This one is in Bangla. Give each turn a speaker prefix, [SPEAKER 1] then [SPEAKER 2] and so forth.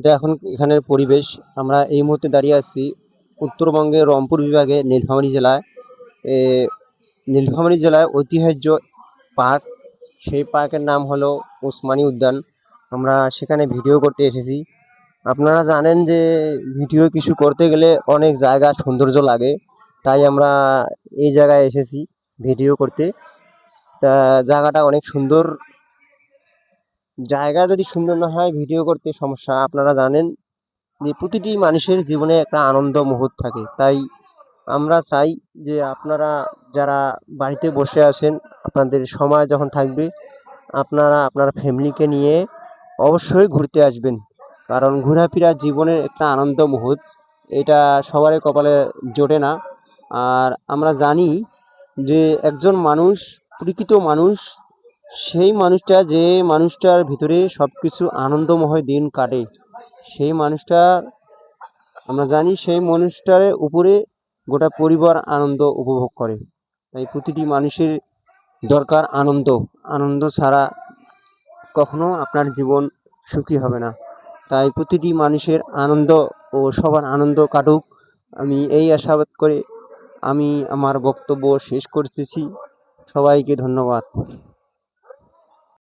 [SPEAKER 1] এটা এখন এখানের পরিবেশ। আমরা এই মুহূর্তে দাঁড়িয়ে আছি উত্তরবঙ্গের রংপুর বিভাগে নীলফামারী জেলায়। এ নীলফামারী জেলায় ঐতিহ্য পার্ক, সেই পার্কের নাম হলো ওসমানী উদ্যান। আমরা সেখানে ভিডিও করতে এসেছি। আপনারা জানেন যে ভিডিও কিছু করতে গেলে অনেক জায়গা সৌন্দর্য লাগে, তাই আমরা এই জায়গায় এসেছি ভিডিও করতে। তা জায়গাটা অনেক সুন্দর। জায়গা যদি সুন্দর না হয় ভিডিও করতে সমস্যা। আপনারা জানেন যে প্রতিটি মানুষের জীবনে একটা আনন্দ মুহূর্ত থাকে, তাই আমরা চাই যে আপনারা যারা বাড়িতে বসে আছেন, আপনাদের সময় যখন থাকবে আপনারা আপনার ফ্যামিলিকে নিয়ে অবশ্যই ঘুরতে আসবেন। কারণ ঘোরাফেরা জীবনের একটা আনন্দ মুহূর্ত, এটা সবারই কপালে জোটে না। আর আমরা জানি যে একজন মানুষ, প্রকৃত মানুষ, সেই মানুষটা যে মানুষটার ভিতরে সব কিছু আনন্দময় দিন কাটে, সেই মানুষটা আমরা জানি সেই মানুষটার উপরে গোটা পরিবার আনন্দ উপভোগ করে। তাই প্রতিটি মানুষের দরকার আনন্দ। আনন্দ ছাড়া কখনো আপনার জীবন সুখী হবে না। তাই প্রতিটি মানুষের আনন্দ ও সবার আনন্দ কাটুক, আমি এই আশাবাদ করে আমি আমার বক্তব্য শেষ করতেছি। সবাইকে ধন্যবাদ।